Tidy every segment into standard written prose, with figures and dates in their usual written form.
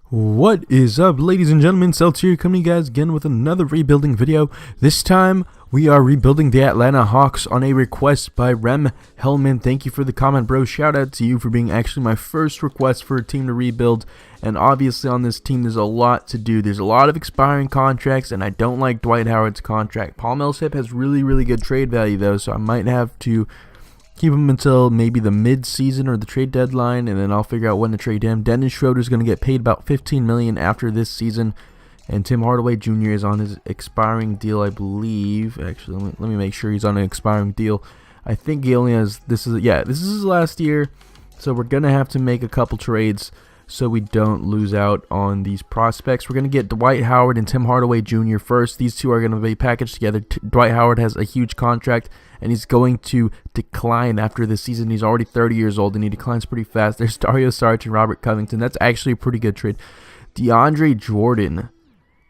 What is up, ladies and gentlemen? Celts here, coming to you guys again with another rebuilding video. This time we are rebuilding the Atlanta Hawks on a request by Rem Hellman. Thank you for the comment, bro. Shout out to you for being actually my first request for a team to rebuild. And obviously on this team there's a lot to do. There's a lot of expiring contracts, and I don't like Dwight Howard's contract. Paul Millsap has really good trade value though, so I might have to keep him until maybe the mid-season or the trade deadline, and then I'll figure out when to trade him. Dennis Schroeder's going to get paid about $15 million after this season, and Tim Hardaway Jr. is on his expiring deal, I believe. Actually, let me make sure he's on an expiring deal. I think he only has this is his last year, so we're going to have to make a couple trades so we don't lose out on these prospects. We're going to get Dwight Howard and Tim Hardaway Jr. first. These two are going to be packaged together. Dwight Howard has a huge contract, and he's going to decline after this season. He's already 30 years old, and he declines pretty fast. There's Dario Saric and Robert Covington. That's actually a pretty good trade. DeAndre Jordan.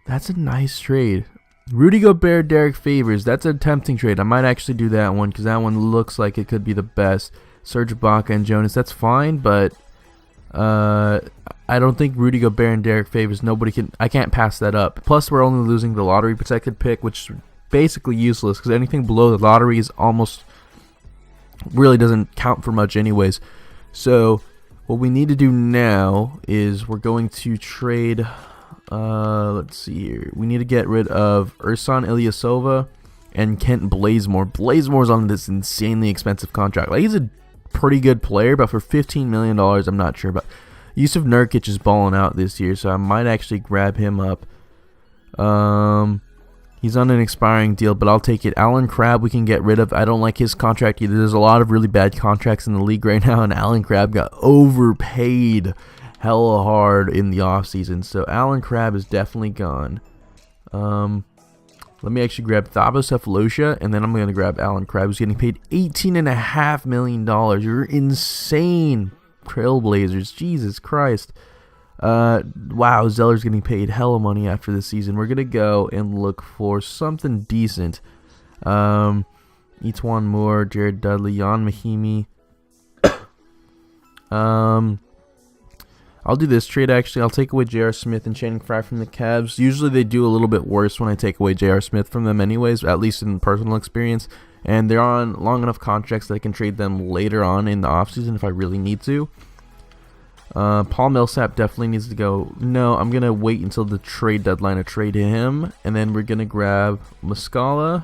That's a nice trade. Rudy Gobert, Derek Favors. That's a tempting trade. I might actually do that one because that one looks like it could be the best. Serge Ibaka and Jonas. That's fine, but I don't think Rudy Gobert and Derek Favors. I can't pass that up. Plus, we're only losing the lottery protected pick, which is basically useless because anything below the lottery is almost really doesn't count for much anyways. So what we need to do now is we're going to trade. Let's see here. We need to get rid of Ersan Ilyasova and Kent Bazemore. Bazemore's on this insanely expensive contract. Like, he's a pretty good player, but for $15 million, I'm not sure. But Yusuf Nurkic is balling out this year, so I might actually grab him up. He's on an expiring deal, but I'll take it. Allen Crabbe we can get rid of. I don't like his contract either. There's a lot of really bad contracts in the league right now, and Allen Crabbe got overpaid hella hard in the offseason. So Allen Crabbe is definitely gone. Let me actually grab Thabo Sefolosha, and then I'm going to grab Allen Crabbe, who's getting paid $18.5 million. You're insane, Trailblazers. Jesus Christ. Wow, Zeller's getting paid hella money after this season. We're going to go and look for something decent. Etuan Moore, Jared Dudley, Jan Mahimi. I'll do this trade actually. I'll take away J.R. Smith and Channing Frye from the Cavs. Usually they do a little bit worse when I take away J.R. Smith from them anyways, at least in personal experience. And they're on long enough contracts that I can trade them later on in the offseason if I really need to. Paul Millsap definitely needs to go. No, I'm going to wait until the trade deadline to trade him. And then we're going to grab Muscala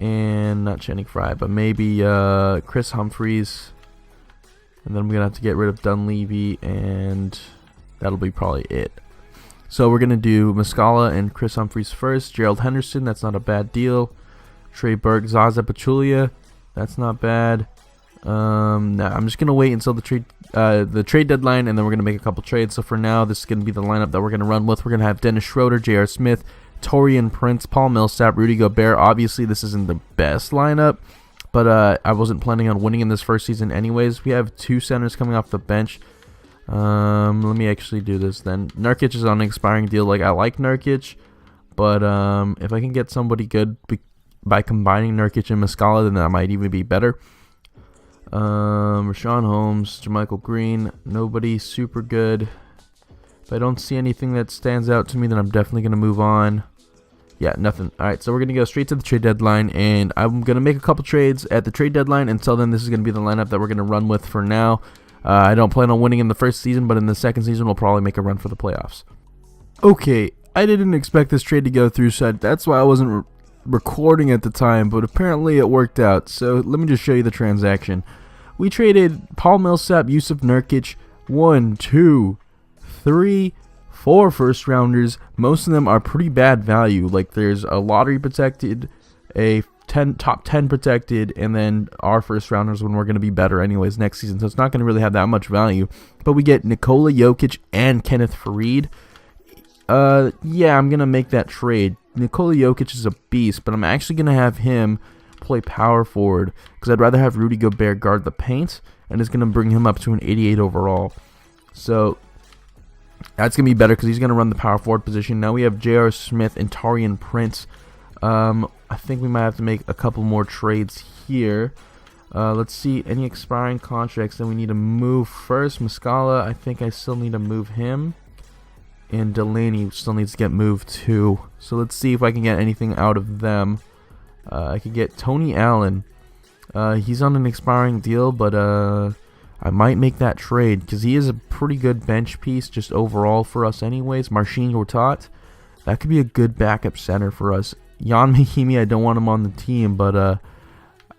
and not Channing Frye, but maybe Chris Humphries. And then we're going to have to get rid of Dunleavy, and that'll be probably it. So we're going to do Muscala and Chris Humphries first. Gerald Henderson, that's not a bad deal. Trey Burke, Zaza Pachulia, that's not bad. No, I'm just going to wait until the trade deadline, and then we're going to make a couple trades. So for now, this is going to be the lineup that we're going to run with. We're going to have Dennis Schroeder, J.R. Smith, Taurean Prince, Paul Millsap, Rudy Gobert. Obviously, this isn't the best lineup, but I wasn't planning on winning in this first season anyways. We have two centers coming off the bench. Let me actually do this then. Nurkic is on an expiring deal. Like, I like Nurkic, but if I can get somebody good by combining Nurkic and Muscala, then that might even be better. Rashawn Holmes, JaMychal Green, nobody super good. If I don't see anything that stands out to me, then I'm definitely going to move on. Yeah, nothing. Alright, so we're going to go straight to the trade deadline, and I'm going to make a couple trades at the trade deadline. Until then, this is going to be the lineup that we're going to run with for now. I don't plan on winning in the first season, but in the second season, we'll probably make a run for the playoffs. Okay, I didn't expect this trade to go through, so that's why I wasn't recording at the time, but apparently it worked out. So let me just show you the transaction. We traded Paul Millsap, Yusuf Nurkic, 1, 2, 3, 4 first rounders. Most of them are pretty bad value. Like, there's a lottery protected, a top 10 protected, and then our first rounders when we're going to be better anyways next season. So it's not going to really have that much value. But we get Nikola Jokic and Kenneth Faried. Yeah, I'm going to make that trade. Nikola Jokic is a beast, but I'm actually going to have him play power forward because I'd rather have Rudy Gobert guard the paint, and it's going to bring him up to an 88 overall. So that's going to be better because he's going to run the power forward position. Now we have J.R. Smith and Taurean Prince. I think we might have to make a couple more trades here. Let's see, any expiring contracts that we need to move first. Muscala, I think I still need to move him. and Delaney still needs to get moved too. So let's see if I can get anything out of them. I could get Tony Allen. He's on an expiring deal, but I might make that trade because he is a pretty good bench piece just overall for us anyways. Marcin Gortat, that could be a good backup center for us. Jan Mahimi, I don't want him on the team, but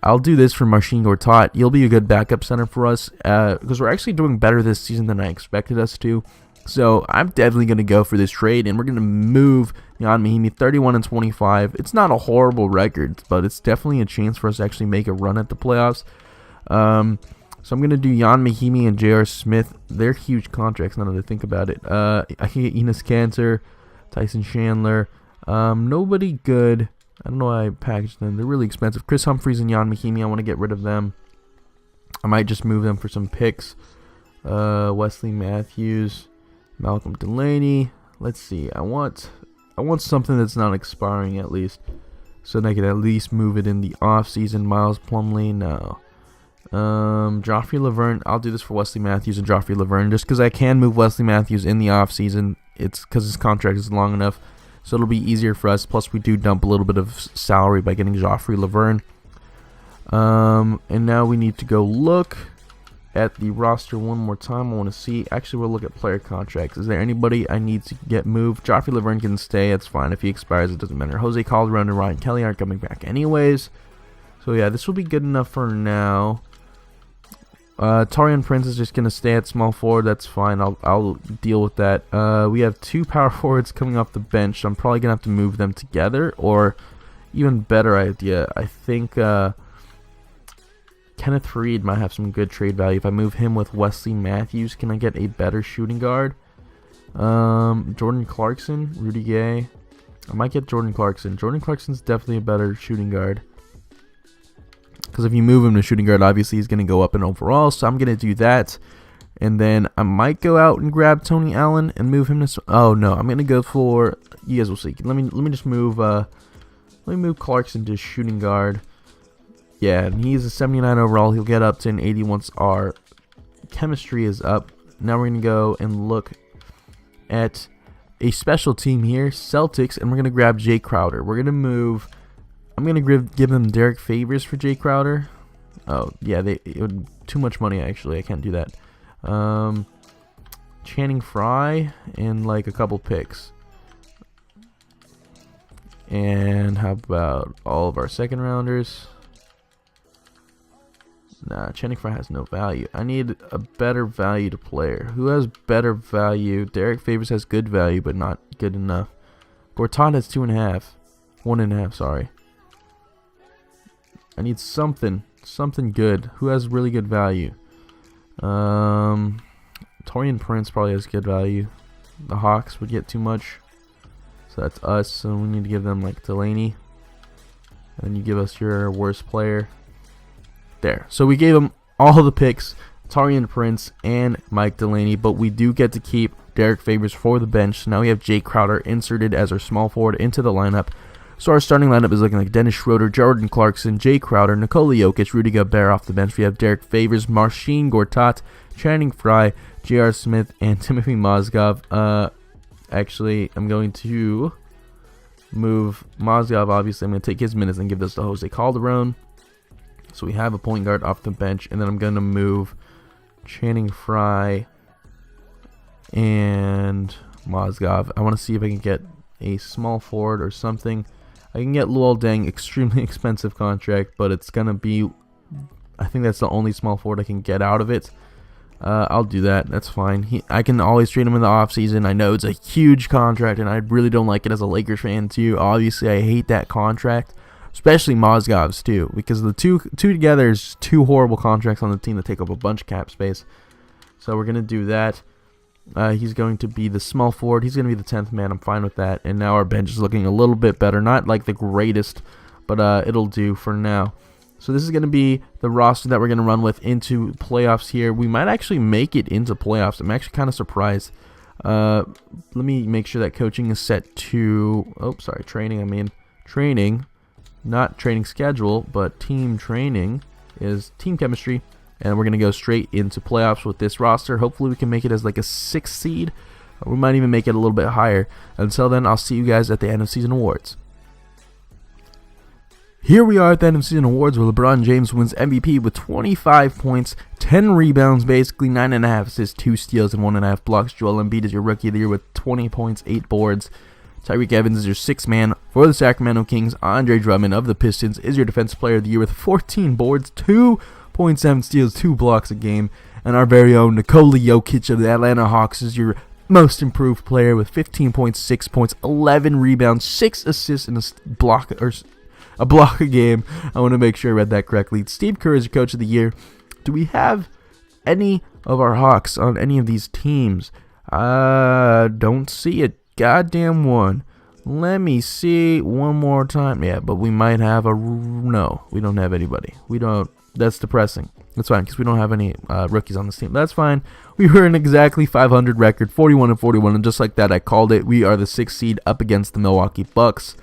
I'll do this for Marcin Gortat. He'll be a good backup center for us because we're actually doing better this season than I expected us to. So I'm definitely going to go for this trade, and we're going to move Jan Mahimi 31-25. It's not a horrible record, but it's definitely a chance for us to actually make a run at the playoffs. So I'm going to do Jan Mahimi and J.R. Smith. They're huge contracts now that I think about it. I can get Enes Kanter, Tyson Chandler. Nobody good. I don't know why I packaged them. They're really expensive. Chris Humphries and Jan Mahimi, I want to get rid of them. I might just move them for some picks. Wesley Matthews, Malcolm Delaney. Let's see. I want something that's not expiring at least, so that I can at least move it in the off season. Miles Plumlee, no. Joffrey Laverne. I'll do this for Wesley Matthews and Joffrey Laverne just because I can move Wesley Matthews in the off season. It's because his contract is long enough, so it'll be easier for us. Plus, we do dump a little bit of salary by getting Joffrey Laverne. And now we need to go look at the roster one more time. I want to see. Actually, we'll look at player contracts. Is there anybody I need to get moved? Joffrey Laverne can stay. It's fine. If he expires, it doesn't matter. Jose Calderon and Ryan Kelly aren't coming back anyways. So yeah, this will be good enough for now. Taurean Prince is just going to stay at small forward. That's fine. I'll deal with that. We have two power forwards coming off the bench, so I'm probably going to have to move them together. Or, even better idea, I think Kenneth Reed might have some good trade value. If I move him with Wesley Matthews, can I get a better shooting guard? Jordan Clarkson, Rudy Gay. I might get Jordan Clarkson. Jordan Clarkson's definitely a better shooting guard. Because if you move him to shooting guard, obviously he's going to go up in overall. So I'm going to do that. And then I might go out and grab Tony Allen and move him to... Oh, no. I'm going to go for... You guys will see. Let me just move... let me move Clarkson to shooting guard. Yeah, and he's a 79 overall. He'll get up to an 80 once our chemistry is up. Now we're going to go and look at a special team here, Celtics, and we're going to grab Jay Crowder. We're going to move... I'm going to give them Derek Favors for Jay Crowder. Oh, yeah, it would too much money, actually. I can't do that. Channing Frye and, like, a couple picks. And how about all of our second rounders? Nah, Channing Frye has no value. I need a better value to player. Who has better value? Derek Favors has good value, but not good enough. Gortat has 2.5. 1.5, sorry. I need something good. Who has really good value? Taurean Prince probably has good value. The Hawks would get too much. So that's us. So we need to give them like Delaney. And then you give us your worst player. There. So we gave them all the picks. Taurean Prince and Mike Delaney. But we do get to keep Derek Favors for the bench. So now we have Jay Crowder inserted as our small forward into the lineup. So our starting lineup is looking like Dennis Schroeder, Jordan Clarkson, Jay Crowder, Nikola Jokic, Rudy Gobert off the bench. We have Derek Favors, Marcin Gortat, Channing Frye, J.R. Smith, and Timothy Mozgov. Actually, I'm going to move Mozgov. Obviously, I'm going to take his minutes and give this to Jose Calderon. So we have a point guard off the bench. And then I'm going to move Channing Frye and Mozgov. I want to see if I can get a small forward or something. I can get Luol Deng, extremely expensive contract, but it's going to be, I think that's the only small forward I can get out of it. I'll do that. That's fine. I can always trade him in the offseason. I know it's a huge contract, and I really don't like it as a Lakers fan, too. Obviously, I hate that contract, especially Mozgov's, too, because the two together is two horrible contracts on the team that take up a bunch of cap space. So we're going to do that. He's going to be the small forward. He's going to be the 10th man. I'm fine with that. And now our bench is looking a little bit better. Not like the greatest, but it'll do for now. So this is going to be the roster that we're going to run with into playoffs here. We might actually make it into playoffs. I'm actually kind of surprised. Let me make sure that coaching is set to... Oh, sorry, training. I mean, training. Not training schedule, but team training is team chemistry. And we're going to go straight into playoffs with this roster. Hopefully we can make it as like a 6th seed. We might even make it a little bit higher. Until then, I'll see you guys at the end of season awards. Here we are at the end of season awards, where LeBron James wins MVP with 25 points, 10 rebounds, basically 9.5 assists, 2 steals, and 1.5 blocks. Joel Embiid is your rookie of the year with 20 points, 8 boards. Tyreek Evans is your 6th man for the Sacramento Kings. Andre Drummond of the Pistons is your defensive player of the year with 14 boards, 2.7 steals, 2 blocks a game. And our very own Nikola Jokic of the Atlanta Hawks is your most improved player with 15.6 points, 11 rebounds, 6 assists, and a block a game. I want to make sure I read that correctly. Steve Kerr is your coach of the year. Do we have any of our Hawks on any of these teams? Don't see a goddamn one. Let me see one more time. Yeah, but we might have no, we don't have anybody. We don't. That's depressing. That's fine, because we don't have any rookies on this team. That's fine. We were an exactly 500 record, 41-41, and just like that, I called it. We are the 6th seed up against the Milwaukee Bucks.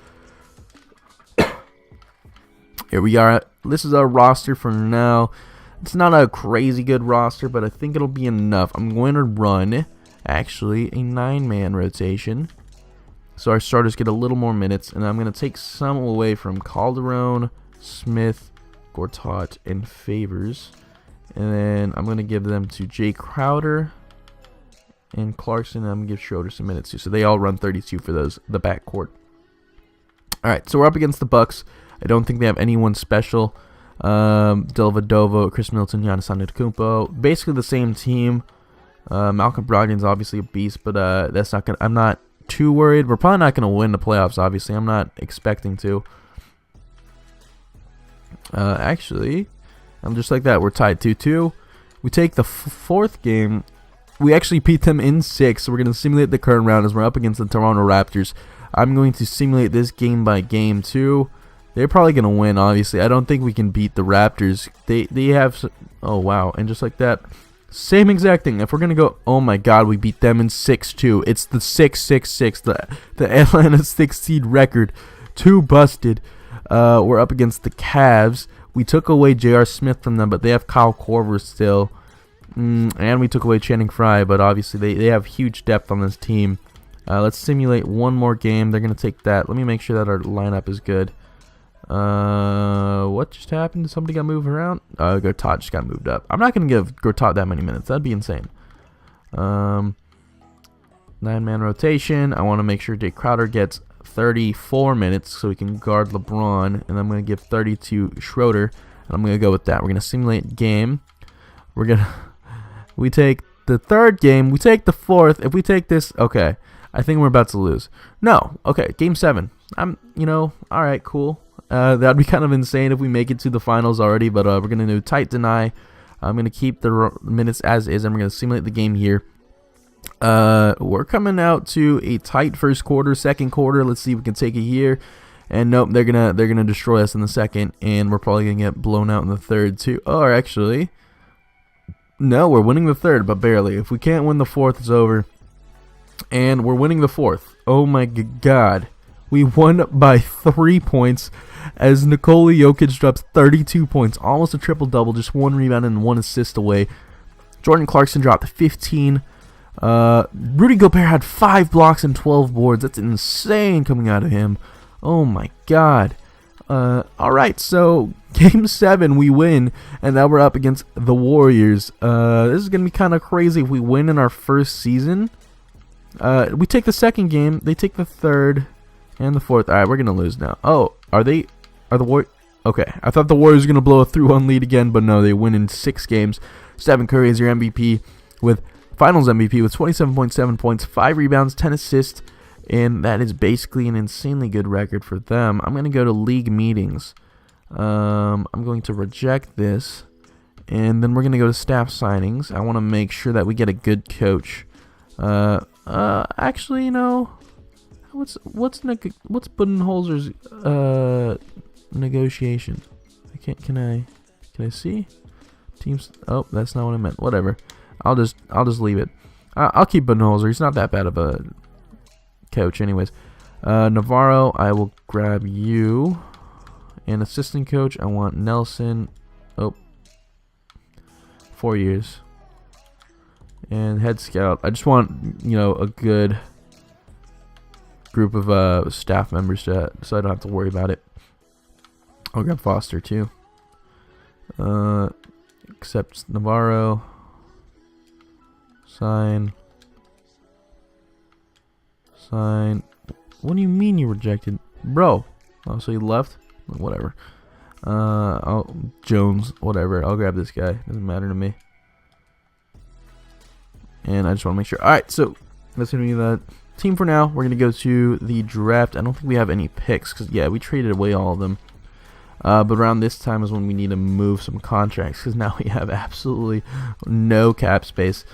Here we are. This is our roster for now. It's not a crazy good roster, but I think it'll be enough. I'm going to run, actually, a 9-man rotation. So our starters get a little more minutes, and I'm going to take some away from Calderon, Smith, Gortat, and Favors. And then I'm going to give them to Jay Crowder and Clarkson, and I'm going to give Schroeder some minutes too. So they all run 32 for the backcourt. Alright, so we're up against the Bucks. I don't think they have anyone special. Dellavedova, Chris Middleton, Giannis Antetokounmpo. Basically the same team. Malcolm Brogdon's obviously a beast, but that's not gonna. I'm not too worried. We're probably not gonna win the playoffs. Obviously, I'm not expecting to. Actually, I'm just like that. We're tied 2-2. We take the 4th game. We actually beat them in 6. So we're gonna simulate the current round as we're up against the Toronto Raptors. I'm going to simulate this game by game too. They're probably going to win, obviously. I don't think we can beat the Raptors. They have... Oh, wow. And just like that, same exact thing. If we're going to go... Oh, my God. We beat them in 6-2. It's the 6-6-6. The Atlanta 6th seed record. 2 busted. We're up against the Cavs. We took away J.R. Smith from them, but they have Kyle Korver still. And we took away Channing Frye, but obviously they have huge depth on this team. Let's simulate one more game. They're going to take that. Let me make sure that our lineup is good. What just happened? Somebody got moved around? Gortat just got moved up. I'm not going to give Gortat that many minutes. That'd be insane. 9-man rotation. I want to make sure Jay Crowder gets 34 minutes so he can guard LeBron. And I'm going to give 30 to Schroeder. And I'm going to go with that. We're going to simulate game. We take the 3rd game. We take the 4th. If we take this, okay. I think we're about to lose. No. Okay, game 7. Alright, cool. That'd be kind of insane if we make it to the finals already, but we're going to do tight deny. I'm going to keep the minutes as is, and we're going to simulate the game here. We're coming out to a tight first quarter, second quarter. Let's see if we can take it here. And nope, they're gonna destroy us in the second, and we're probably gonna get blown out in the third too. Or actually, no, we're winning the third, but barely. If we can't win the 4th, it's over. And we're winning the 4th. Oh my God. We won by 3 points as Nikola Jokic drops 32 points. Almost a triple-double, just 1 rebound and 1 assist away. Jordan Clarkson dropped 15. Rudy Gobert had 5 blocks and 12 boards. That's insane coming out of him. Oh my God. Alright, so game 7 we win, and now we're up against the Warriors. This is going to be kind of crazy if we win in our first season. We take the 2nd game, they take the 3rd and the 4th. Alright, we're going to lose now. Oh, are the Warriors... Okay, I thought the Warriors were going to blow a 3-1 lead again, but no, they win in 6 games. Stephen Curry is your MVP with Finals MVP with 27.7 points, 5 rebounds, 10 assists, and that is basically an insanely good record for them. I'm going to go to league meetings. I'm going to reject this, and then we're going to go to staff signings. I want to make sure that we get a good coach. Actually, you know, what's Budenholzer's negotiation? Can I see teams? Oh, that's not what I meant. Whatever. I'll just leave it. I'll keep Budenholzer. He's not that bad of a coach, anyways. Navarro, I will grab you. And assistant coach, I want Nelson. Oh, 4 years. and head scout. I just want, you know, a good group of staff members so I don't have to worry about it. I'll grab Foster too. Accept Navarro. Sign. What do you mean you rejected, bro? Oh, so you left? Whatever. Jones, whatever. I'll grab this guy. Doesn't matter to me. And I just want to make sure. All right, so that's gonna be the team for now. We're gonna go to the draft. I don't think we have any picks because yeah, we traded away all of them. But around this time is when we need to move some contracts because now we have absolutely no cap space.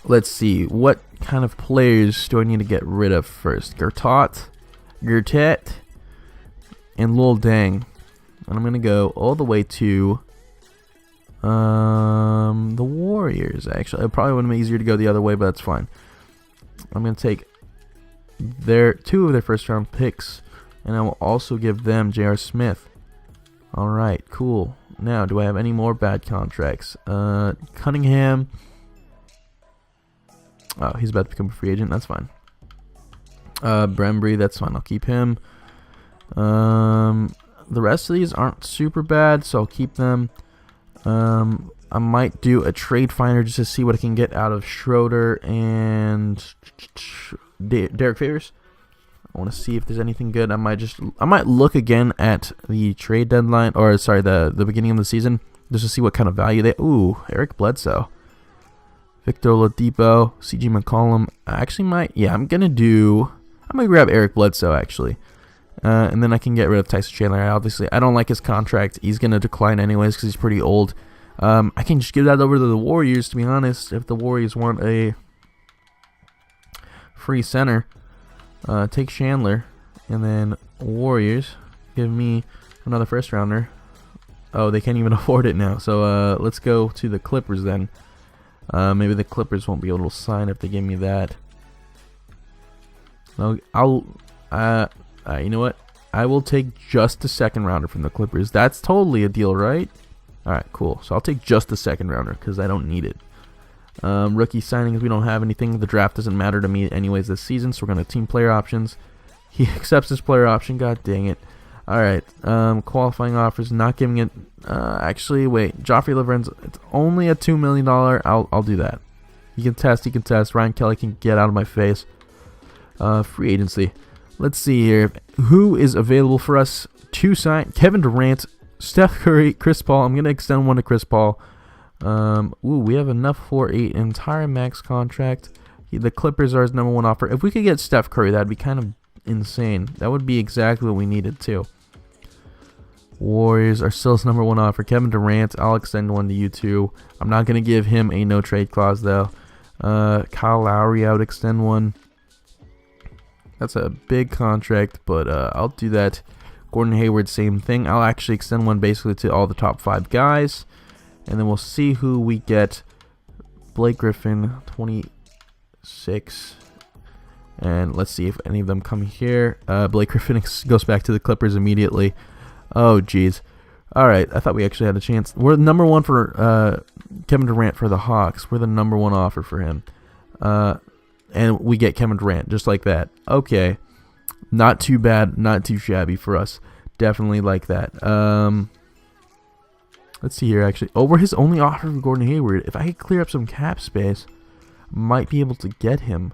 Let's see. What kind of players do I need to get rid of first? Gertet, and Lil Dang. And I'm going to go all the way to the Warriors, actually. It probably would have been easier to go the other way, but that's fine. I'm going to take two of their first round picks, and I will also give them J.R. Smith. Alright, cool. Now, do I have any more bad contracts? Cunningham. Oh, he's about to become a free agent. That's fine. Brembry, that's fine. I'll keep him. The rest of these aren't super bad, so I'll keep them. I might do a trade finder just to see what I can get out of Schroeder and Derek Favors. I want to see if there's anything good. I might look again at the trade deadline, or sorry, the beginning of the season, just to see what kind of value they. Ooh, Eric Bledsoe, Victor Oladipo, CG McCollum. I actually might. Yeah, I'm gonna grab Eric Bledsoe actually, and then I can get rid of Tyson Chandler. Obviously, I don't like his contract. He's gonna decline anyways because he's pretty old. I can just give that over to the Warriors. To be honest, if the Warriors want a free center. Take Chandler, and then Warriors give me another first rounder. Oh, they can't even afford it now. So let's go to the Clippers then. Maybe the Clippers won't be able to sign if they give me that. No, you know what? I will take just a second rounder from the Clippers. That's totally a deal, right? All right, cool. So I'll take just a second rounder because I don't need it. Rookie signings, we don't have anything. The draft doesn't matter to me anyways this season, so we're going to team player options. He accepts his player option. God dang it. Alright, qualifying offers, not giving it. Actually, wait. Joffrey Lavren's, it's only a $2 million. I'll do that. He can test. Ryan Kelly can get out of my face. Free agency. Let's see here. Who is available for us to sign? Kevin Durant, Steph Curry, Chris Paul. I'm going to extend one to Chris Paul. We have enough for an entire max contract. The Clippers are his number one offer. If we could get Steph Curry, that'd be kind of insane. That would be exactly what we needed too. Warriors are still his number one offer. Kevin Durant, I'll extend one to you too. I'm not going to give him a no trade clause though. Kyle Lowry, I would extend one. That's a big contract, but I'll do that. Gordon Hayward, same thing. I'll actually extend one basically to all the top 5 guys. And then we'll see who we get. Blake Griffin, 26. And let's see if any of them come here. Blake Griffin goes back to the Clippers immediately. Oh, jeez. All right, I thought we actually had a chance. We're the number one for Kevin Durant for the Hawks. We're the number one offer for him. And we get Kevin Durant just like that. Okay. Not too bad. Not too shabby for us. Definitely like that. Let's see here, actually. Oh, we're his only offer for Gordon Hayward. If I could clear up some cap space, might be able to get him.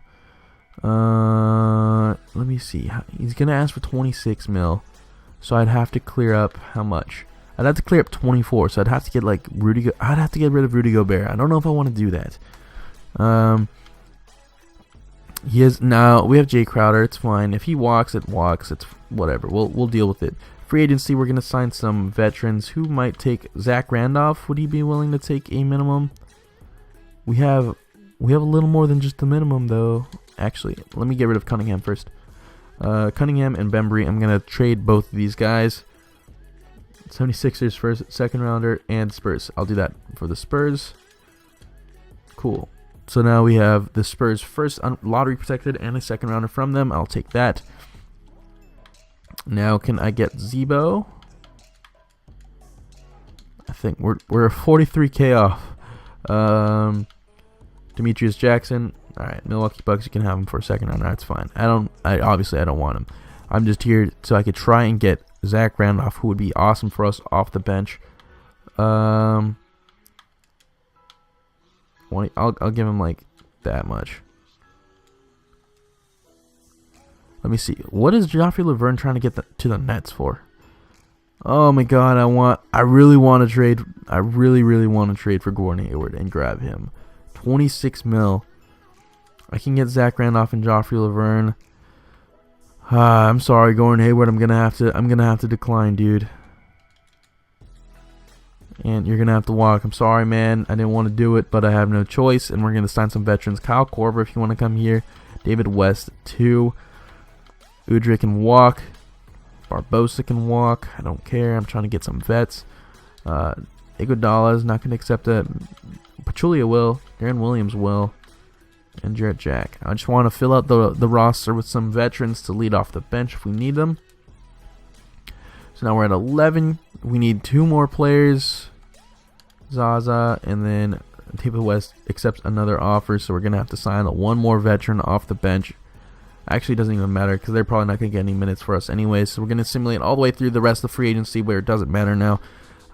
Let me see. He's going to ask for 26 mil. So I'd have to clear up how much? I'd have to clear up 24. So I'd have to get like I'd have to get rid of Rudy Gobert. I don't know if I want to do that. Now we have Jay Crowder. It's fine. If he walks, it walks. It's whatever. We'll deal with it. Free agency, we're going to sign some veterans. Who might take Zach Randolph? Would he be willing to take a minimum? We have a little more than just the minimum, though. Actually, let me get rid of Cunningham first. Cunningham and Bembry, I'm going to trade both of these guys. 76ers first, second rounder, and Spurs. I'll do that for the Spurs. Cool. So now we have the Spurs first lottery protected and a second rounder from them. I'll take that. Now, can I get Zebo? I think we're 43K off. Demetrius Jackson. All right, Milwaukee Bucks. You can have him for a second rounder. That's fine. Obviously I don't want him. I'm just here so I could try and get Zach Randolph, who would be awesome for us off the bench. I'll give him like that much. Let me see. What is Joffrey Laverne trying to get to the Nets for? Oh my God! I really want to trade. I really want to trade for Gordon Hayward and grab him. 26 mil. I can get Zach Randolph and Joffrey Laverne. I'm sorry, Gordon Hayward. I'm gonna have to decline, dude. And you're gonna have to walk. I'm sorry, man. I didn't want to do it, but I have no choice. And we're gonna sign some veterans. Kyle Korver, if you want to come here. David West, 2. Udrih can walk. Barbosa can walk. I don't care. I'm trying to get some vets. Iguodala is not going to accept it. Pachulia will. Darren Williams will. And Jarrett Jack. I just want to fill out the roster with some veterans to lead off the bench if we need them. So now we're at 11. We need 2 more players. Zaza. And then David West accepts another offer. So we're going to have to sign 1 more veteran off the bench. Actually, it doesn't even matter because they're probably not going to get any minutes for us anyway. So we're going to simulate all the way through the rest of the free agency where it doesn't matter now.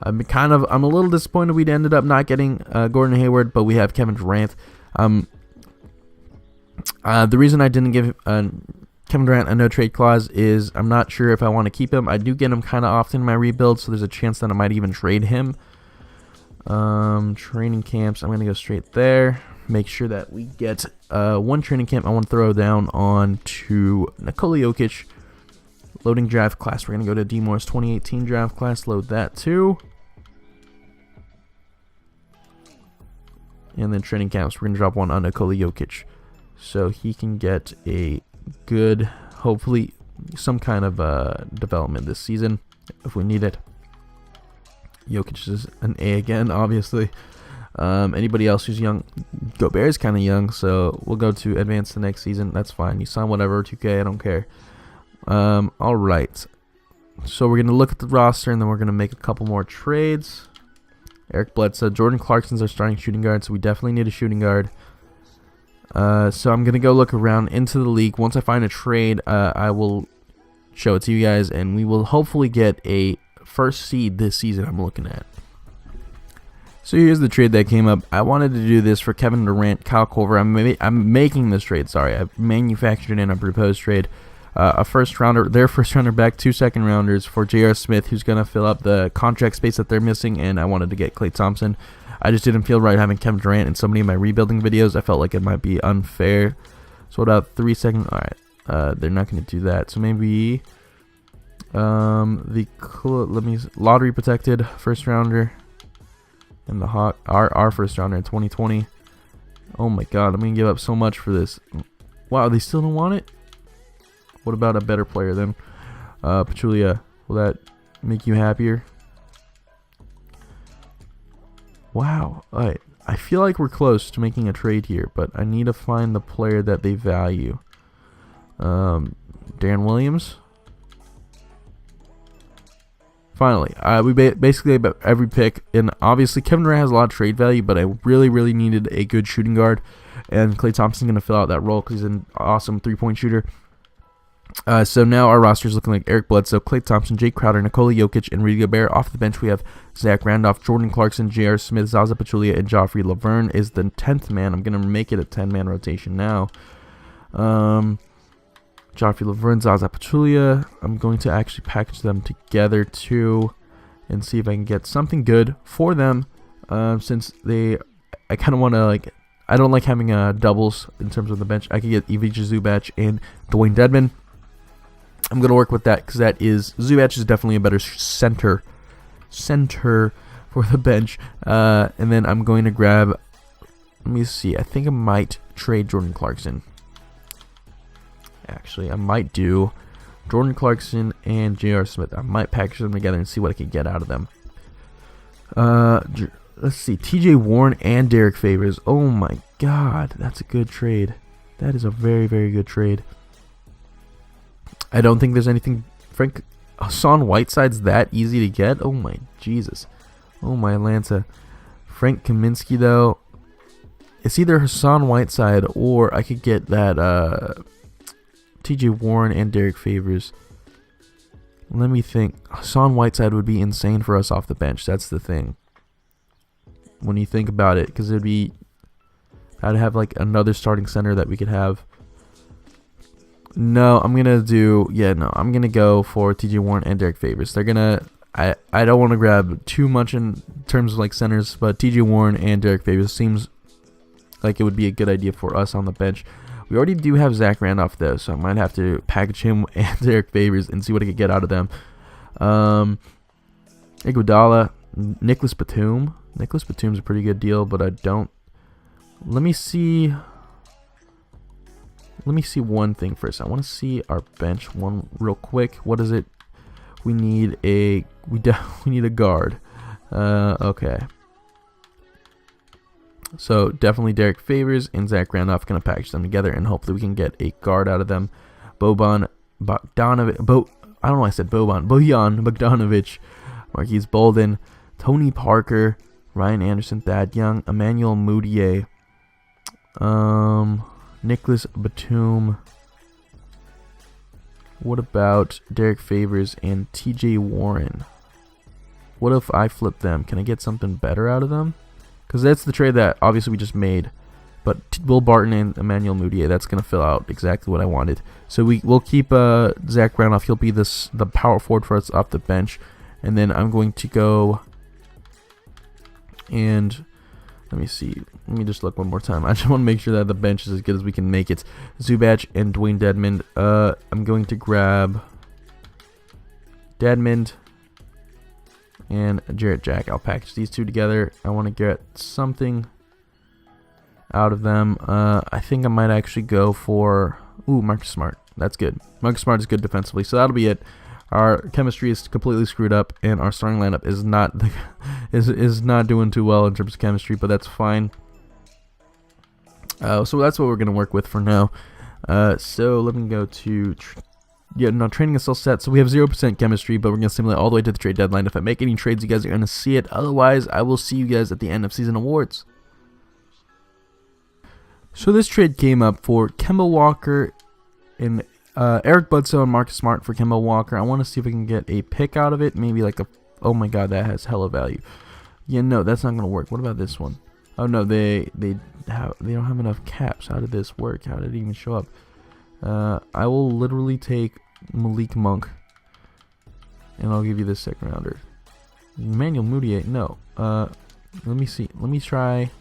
I'm a little disappointed we ended up not getting Gordon Hayward, but we have Kevin Durant. The reason I didn't give Kevin Durant a no trade clause is I'm not sure if I want to keep him. I do get him kind of often in my rebuild, so there's a chance that I might even trade him. Training camps, I'm going to go straight there. Make sure that we get 1 training camp. I want to throw down on to Nikola Jokic. Loading draft class. We're going to go to D Morris 2018 draft class. Load that too. And then training camps. We're going to drop 1 on Nikola Jokic. So he can get a good, hopefully, some kind of development this season if we need it. Jokic is an A again, obviously. Anybody else who's young? Gobert is kind of young, so we'll go to advance the next season. That's fine. You sign whatever, 2K, I don't care. All right. So we're going to look at the roster, and then we're going to make a couple more trades. Eric Bledsoe. Jordan Clarkson's our starting shooting guard, so we definitely need a shooting guard. So I'm going to go look around into the league. Once I find a trade, I will show it to you guys, and we will hopefully get a first seed this season I'm looking at. So here's the trade that came up. I wanted to do this for Kevin Durant, Kyle Korver. I'm making this trade. Sorry, I manufactured in a proposed trade. A first rounder, their first rounder back, 2 second rounders for J.R. Smith, who's gonna fill up the contract space that they're missing. And I wanted to get Klay Thompson. I just didn't feel right having Kevin Durant in so many of my rebuilding videos. I felt like it might be unfair. So about 3 seconds. All right, they're not gonna do that. So maybe lottery protected first rounder. And the our first rounder in 2020. Oh my God, I'm gonna give up so much for this. Wow, they still don't want it? What about a better player then? Pachulia, will that make you happier? Wow, alright. I feel like we're close to making a trade here, but I need to find the player that they value. Darren Williams. Finally, we basically have every pick, and obviously Kevin Durant has a lot of trade value, but I really needed a good shooting guard, and Klay Thompson's going to fill out that role because he's an awesome 3-point shooter. So now our roster is looking like Eric Bledsoe, Klay Thompson, Jake Crowder, Nikola Jokic, and Rudy Gobert. Off the bench, we have Zach Randolph, Jordan Clarkson, J.R. Smith, Zaza Pachulia, and Joffrey Laverne is the 10th man. I'm going to make it a 10-man rotation now. Joffrey Laverne, Zaza Pachulia. I'm going to actually package them together too and see if I can get something good for them since I kind of want to, like, I don't like having doubles in terms of the bench. I could get Ivica Zubac and Dwayne Dedmon. I'm going to work with that because Zubac is definitely a better center for the bench. And then I'm going to grab, let me see, I think I might trade Jordan Clarkson. Actually, I might do Jordan Clarkson and J.R. Smith. I might package them together and see what I can get out of them. Let's see, T.J. Warren and Derek Favors. Oh my God, that's a good trade. That is a very good trade. I don't think there's anything. Hassan Whiteside's that easy to get. Oh my Jesus. Oh my Atlanta. Frank Kaminsky though. it's either Hassan Whiteside or I could get that TJ Warren and Derek Favors. Let me think. Hassan Whiteside would be insane for us off the bench. That's the thing. When you think about it, because I'd have like another starting center that we could have. No, I'm gonna go for TJ Warren and Derek Favors. I don't want to grab too much in terms of like centers, but TJ Warren and Derek Favors seems like it would be a good idea for us on the bench. We already do have Zach Randolph though, so I might have to package him and Derek Favors and see what I could get out of them. Iguodala, Nicholas Batum. Nicholas Batum's a pretty good deal, but I don't. Let me see one thing first. I want to see our bench one real quick. What is it? We need a guard. Okay. So definitely Derek Favors and Zach Randolph gonna package them together, and hopefully we can get a guard out of them. Bojan Bogdanovic, Marquise Bolden, Tony Parker, Ryan Anderson, Thad Young, Emmanuel Mudiay, Nicholas Batum. What about Derek Favors and TJ Warren? What if I flip them? Can I get something better out of them? Because that's the trade that obviously we just made. But Will Barton and Emmanuel Mudiay, that's going to fill out exactly what I wanted. So we'll keep Zach Randolph. He'll be the power forward for us off the bench. And then I'm going to go and let me see. Let me just look one more time. I just want to make sure that the bench is as good as we can make it. Zubac and Dwayne Dedmon. I'm going to grab Dedmon and Jarrett Jack. I'll package these two together. I want to get something out of them. I think I might actually go for Marcus Smart. That's good. Marcus Smart is good defensively, so that'll be it. Our chemistry is completely screwed up, and our starting lineup is not is not doing too well in terms of chemistry, but that's fine. So that's what we're gonna work with for now. So let me go to. Training is still set, so we have 0% chemistry, but we're going to simulate all the way to the trade deadline. If I make any trades, you guys are going to see it. Otherwise, I will see you guys at the end of season awards. So this trade came up for Kemba Walker and Eric Bledsoe and Marcus Smart for Kemba Walker. I want to see if we can get a pick out of it. Maybe like oh my god, that has hella value. Yeah, no, that's not going to work. What about this one? Oh no, they don't have enough caps. How did this work? How did it even show up? I will literally take Malik Monk, and I'll give you this second rounder. Emmanuel Mudiay, no. Let me see. Let me try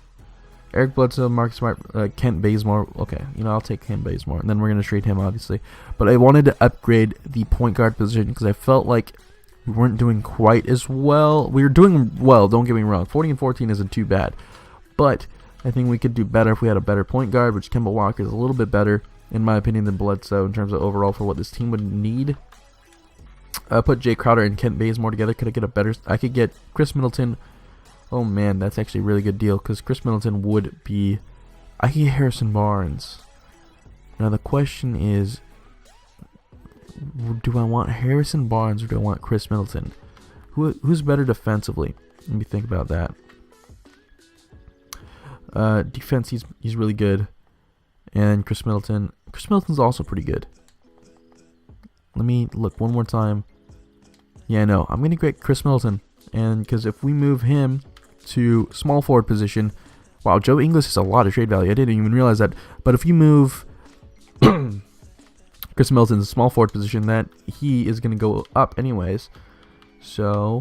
Eric Bledsoe, Marcus Smart, Kent Bazemore. Okay, I'll take Kent Bazemore, and then we're going to trade him, obviously. But I wanted to upgrade the point guard position because I felt like we weren't doing quite as well. We were doing well, don't get me wrong. 40-14 isn't too bad. But I think we could do better if we had a better point guard, which Kemba Walker is a little bit better, in my opinion, than Bledsoe in terms of overall for what this team would need. Put Jay Crowder and Kent Bazemore together. Could I get a better? I could get Chris Middleton. Oh man, that's actually a really good deal because Chris Middleton would be. I could get Harrison Barnes. Now the question is, do I want Harrison Barnes or do I want Chris Middleton? Who's better defensively? Let me think about that. Defense, he's really good. And Chris Middleton's also pretty good. Let me look one more time. Yeah, no, I'm going to get Chris Middleton. And because if we move him to small forward position, wow, Joe Ingles has a lot of trade value. I didn't even realize that. But if you move Chris Middleton to small forward position, that he is going to go up anyways. So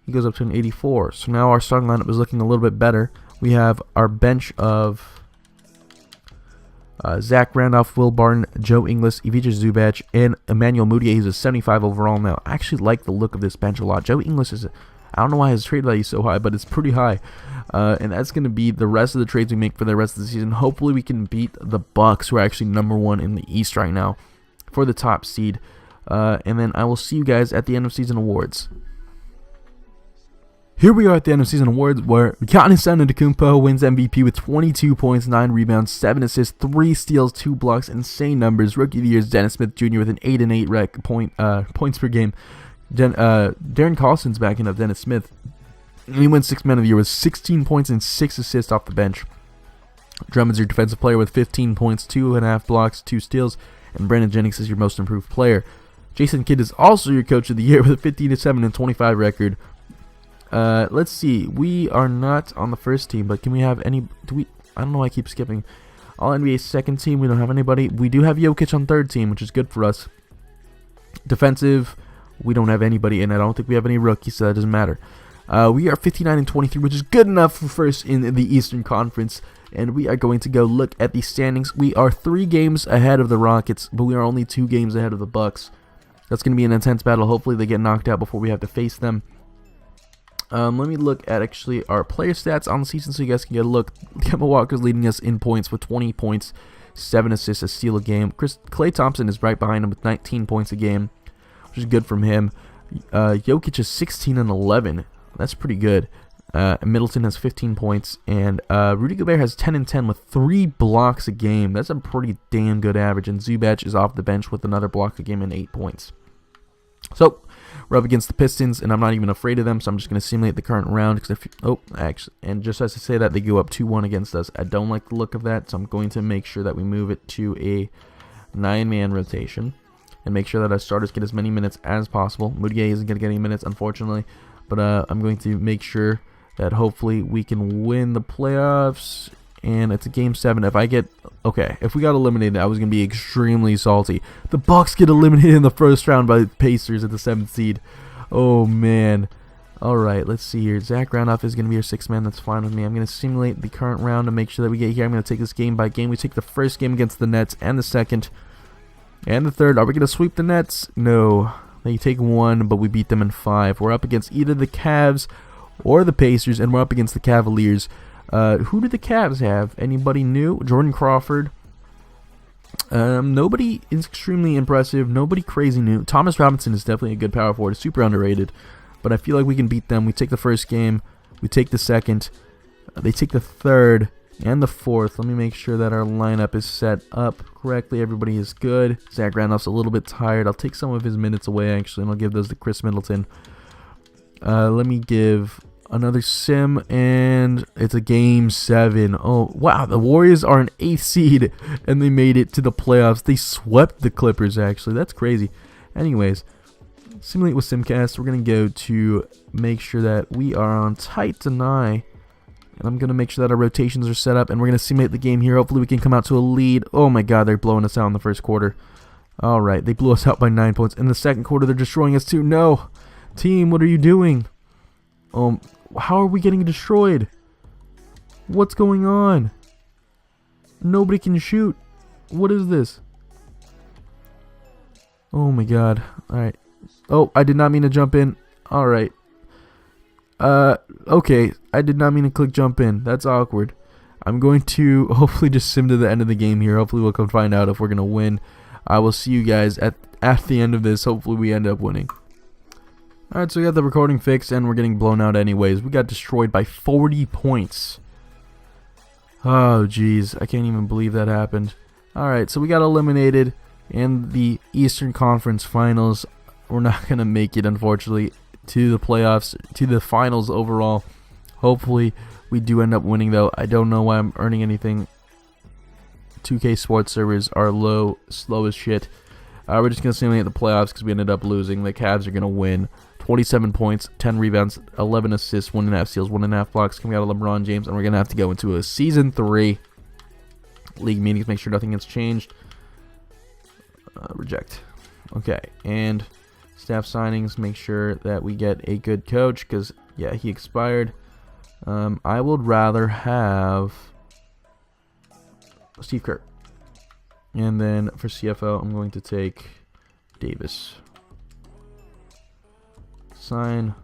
he goes up to an 84. So now our starting lineup is looking a little bit better. We have our bench of Zach Randolph, Will Barton, Joe Ingles, Ivica Zubac, and Emmanuel Mudiay. He's a 75 overall now. I actually like the look of this bench a lot. Joe Ingles is, I don't know why his trade value is so high, but it's pretty high. And that's going to be the rest of the trades we make for the rest of the season. Hopefully we can beat the Bucks, who are actually #1 in the East right now, for the top seed. And then I will see you guys at the end of season awards. Here we are at the end of season awards, where Giannis Antetokounmpo wins MVP with 22 points, 9 rebounds, 7 assists, 3 steals, 2 blocks. Insane numbers. Rookie of the year is Dennis Smith Jr. with an 8 and 8 points per game. Darren Collison's backing up Dennis Smith. And he wins 6th man of the year with 16 points and 6 assists off the bench. Drummond's your defensive player with 15 points, 2.5 blocks, 2 steals, and Brandon Jennings is your most improved player. Jason Kidd is also your coach of the year with a 15-7 and 25 record. Let's see. We are not on the first team, but can we have any? I don't know why I keep skipping. All NBA second team, we don't have anybody. We do have Jokic on third team, which is good for us. Defensive, we don't have anybody, and I don't think we have any rookies, so that doesn't matter. We are 59 and 23, which is good enough for first in the Eastern Conference. And we are going to go look at the standings. We are 3 games ahead of the Rockets, but we are only 2 games ahead of the Bucks. That's going to be an intense battle. Hopefully they get knocked out before we have to face them. Let me look at actually our player stats on the season so you guys can get a look. Kemba Walker's leading us in points with 20 points, 7 assists, a steal a game. Klay Thompson is right behind him with 19 points a game, which is good from him. Jokic is 16 and 11. That's pretty good. Middleton has 15 points, and Rudy Gobert has 10 and 10 with 3 blocks a game. That's a pretty damn good average. And Zubac is off the bench with another block a game and 8 points. So we're up against the Pistons, and I'm not even afraid of them. So I'm just going to simulate the current round. And just as I say that, they go up 2-1 against us. I don't like the look of that, so I'm going to make sure that we move it to a 9-man rotation and make sure that our starters get as many minutes as possible. Moutier isn't going to get any minutes, unfortunately, but I'm going to make sure that hopefully we can win the playoffs. And it's a game 7. If we got eliminated, I was going to be extremely salty. The Bucks get eliminated in the first round by the Pacers at the 7th seed. Oh, man. Alright, let's see here. Zach Randolph is going to be our 6th man. That's fine with me. I'm going to simulate the current round to make sure that we get here. I'm going to take this game by game. We take the first game against the Nets and the second and the third. Are we going to sweep the Nets? No. They take 1, but we beat them in 5. We're up against either the Cavs or the Pacers, and we're up against the Cavaliers. Who do the Cavs have? Anybody new? Jordan Crawford. Nobody is extremely impressive. Nobody crazy new. Thomas Robinson is definitely a good power forward. Super underrated. But I feel like we can beat them. We take the first game. We take the second. They take the third and the fourth. Let me make sure that our lineup is set up correctly. Everybody is good. Zach Randolph's a little bit tired. I'll take some of his minutes away, actually, and I'll give those to Chris Middleton. Let me give another sim, and it's a game 7. Oh, wow. The Warriors are an 8th seed, and they made it to the playoffs. They swept the Clippers, actually. That's crazy. Anyways, simulate with Simcast. We're going to go to make sure that we are on Titan Eye, and I'm going to make sure that our rotations are set up, and we're going to simulate the game here. Hopefully we can come out to a lead. Oh, my God. They're blowing us out in the first quarter. All right. They blew us out by 9 points. In the second quarter, they're destroying us, too. No. Team, what are you doing? How are we getting destroyed? What's going on? Nobody can shoot. What is this? Oh my God. Alright. Oh, I did not mean to jump in. Alright. Okay. I did not mean to click jump in. That's awkward. I'm going to hopefully just sim to the end of the game here. Hopefully we'll come find out if we're going to win. I will see you guys at the end of this. Hopefully we end up winning. Alright, so we got the recording fixed, and we're getting blown out anyways. We got destroyed by 40 points. Oh, jeez. I can't even believe that happened. Alright, so we got eliminated in the Eastern Conference Finals. We're not going to make it, unfortunately, to the playoffs, to the finals overall. Hopefully, we do end up winning, though. I don't know why I'm earning anything. 2K sports servers are slow as shit. We're just going to simulate the playoffs because we ended up losing. The Cavs are going to win. 27 points, 10 rebounds, 11 assists, 1.5 steals, 1.5 blocks coming out of LeBron James. And we're going to have to go into a Season 3 league meetings. Make sure nothing gets changed. Reject. Okay. And staff signings. Make sure that we get a good coach because, yeah, he expired. I would rather have Steve Kerr. And then for CFO, I'm going to take Davis. Sign.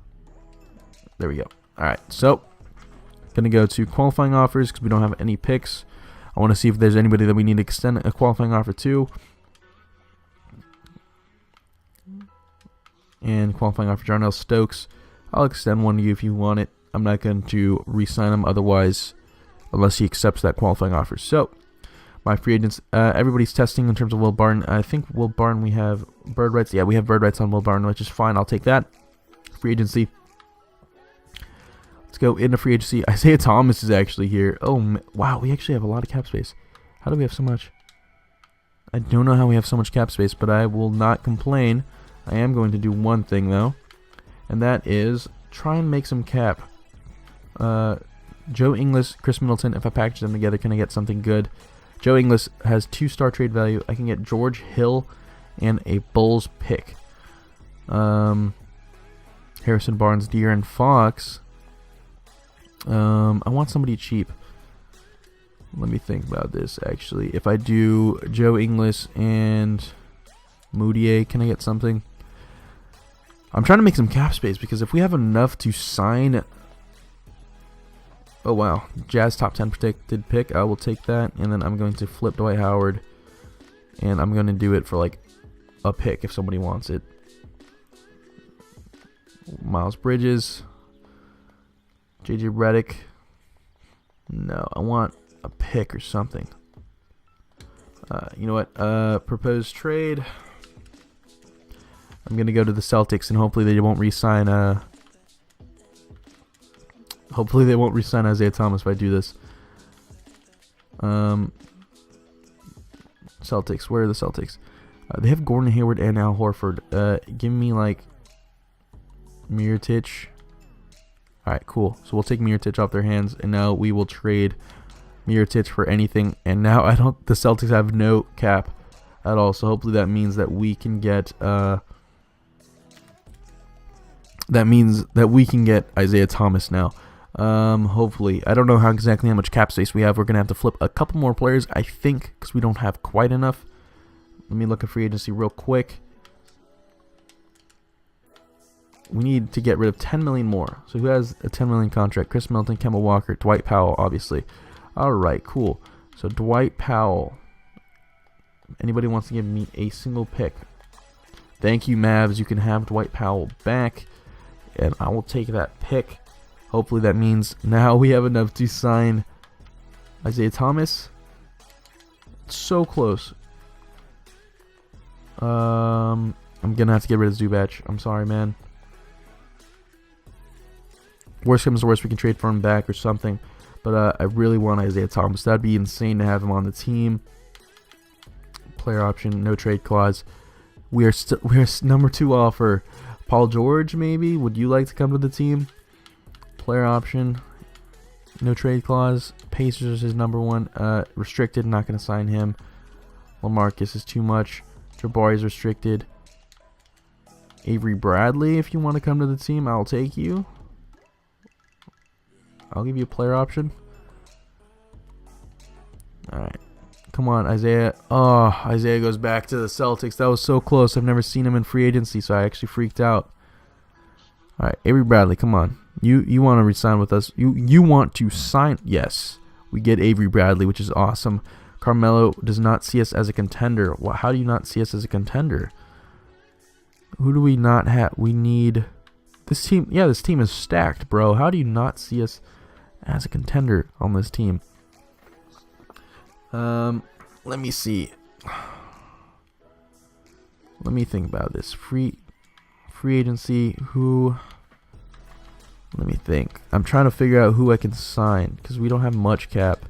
There we go. Alright, so going to go to qualifying offers because we don't have any picks. I want to see if there's anybody that we need to extend a qualifying offer to. And qualifying offer, Jarnell Stokes. I'll extend one to you if you want it. I'm not going to re-sign him otherwise, unless he accepts that qualifying offer. So, my free agents, everybody's testing in terms of Will Barton. I think Will Barton, we have bird rights. Yeah, we have bird rights on Will Barton, which is fine. I'll take that. Free agency. Let's go into free agency. Isaiah Thomas is actually here. Oh, wow. We actually have a lot of cap space. How do we have so much? I don't know how we have so much cap space, but I will not complain. I am going to do one thing, though, and that is try and make some cap. Joe Ingles, Chris Middleton, if I package them together, can I get something good? Joe Ingles has 2-star trade value. I can get George Hill and a Bulls pick. Harrison Barnes, De'Aaron Fox. I want somebody cheap. Let me think about this, actually. If I do Joe Ingles and Moutier, can I get something? I'm trying to make some cap space because if we have enough to sign... Oh, wow. Jazz top 10 protected pick. I will take that. And then I'm going to flip Dwight Howard. And I'm going to do it for, like, a pick if somebody wants it. Miles Bridges. JJ Redick. No, I want a pick or something. You know what? Proposed trade. I'm going to go to the Celtics, and hopefully they won't re-sign... Hopefully they won't re-sign Isaiah Thomas if I do this. Celtics. Where are the Celtics? They have Gordon Hayward and Al Horford. Give me, like, Mirotic. Alright, cool. So we'll take Mirotic off their hands, and now we will trade Mirotic for anything. And now the Celtics have no cap at all. So hopefully that means that we can get Isaiah Thomas now. Hopefully. I don't know exactly how much cap space we have. We're going to have to flip a couple more players, I think, because we don't have quite enough. Let me look at free agency real quick. We need to get rid of 10 million more. So who has a 10 million contract? Chris Middleton, Kemba Walker, Dwight Powell, obviously. Alright, cool. So Dwight Powell. Anybody wants to give me a single pick? Thank you, Mavs. You can have Dwight Powell back, and I will take that pick. Hopefully that means now we have enough to sign Isaiah Thomas. So close. I'm going to have to get rid of Zubac. I'm sorry, man. Worst comes to worst, we can trade for him back or something. But I really want Isaiah Thomas. That'd be insane to have him on the team. Player option, no trade clause. We're number 2 offer. Paul George, maybe? Would you like to come to the team? Player option, no trade clause. Pacers is number 1. Restricted, not going to sign him. LaMarcus is too much. Jabari is restricted. Avery Bradley, if you want to come to the team, I'll take you. I'll give you a player option. Alright. Come on, Isaiah. Oh, Isaiah goes back to the Celtics. That was so close. I've never seen him in free agency, so I actually freaked out. Alright, Avery Bradley, come on. You want to resign with us. You want to sign. Yes. We get Avery Bradley, which is awesome. Carmelo does not see us as a contender. Well, how do you not see us as a contender? Who do we not have? We need this team. Yeah, this team is stacked, bro. How do you not see us as a contender on this team? Let me see. Let me think about this. Free agency. Who? Let me think. I'm trying to figure out who I can sign because we don't have much cap.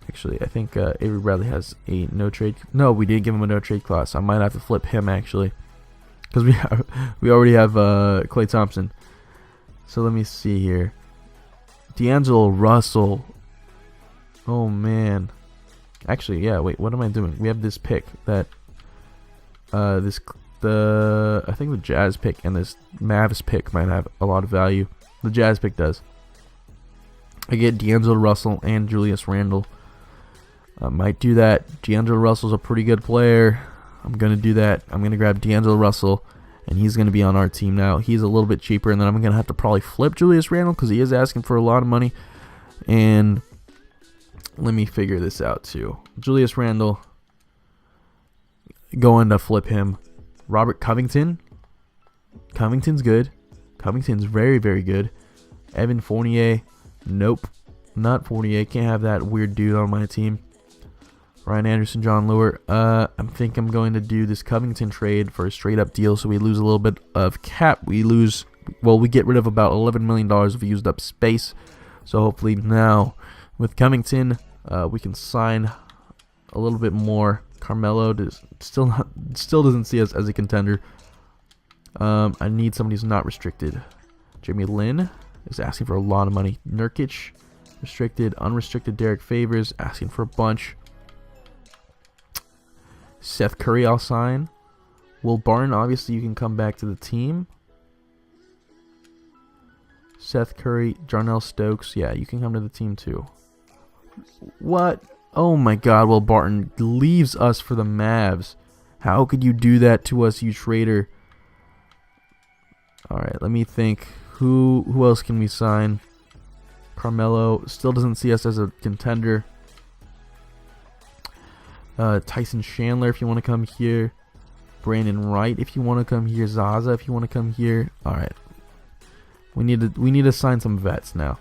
Actually, I think Avery Bradley has a no trade. No, we didn't give him a no trade clause. I might have to flip him actually because we already have Klay Thompson. So let me see here. D'Angelo Russell. Oh man. Actually, yeah. Wait, what am I doing? We have this pick that I think the Jazz pick and this Mavs pick might have a lot of value. The Jazz pick does. I get D'Angelo Russell and Julius Randle. I might do that. D'Angelo Russell's a pretty good player. I'm going to do that. I'm going to grab D'Angelo Russell, and he's going to be on our team now. He's a little bit cheaper, and then I'm going to have to probably flip Julius Randle because he is asking for a lot of money. And let me figure this out too. Julius Randle, going to flip him. Robert Covington. Covington's good. Covington's very, very good. Evan Fournier. Nope. Not Fournier. Can't have that weird dude on my team. Ryan Anderson, John Lure. I think I'm going to do this Covington trade for a straight up deal so we lose a little bit of cap. We well, we get rid of about $11 million of used up space. So hopefully now with Covington, we can sign a little bit more. Carmelo still doesn't see us as a contender. I need somebody who's not restricted. Jamie Lin is asking for a lot of money. Nurkic, restricted. Unrestricted Derek Favors, asking for a bunch. Seth Curry, I'll sign. Will Barton, obviously you can come back to the team. Seth Curry, Jarnell Stokes, yeah, you can come to the team too. What? Oh my god, Will Barton leaves us for the Mavs. How could you do that to us, you traitor? Alright, let me think. Who else can we sign? Carmelo still doesn't see us as a contender. Tyson Chandler, if you want to come here. Brandon Wright, if you want to come here. Zaza, if you want to come here. Alright. We need to sign some vets now.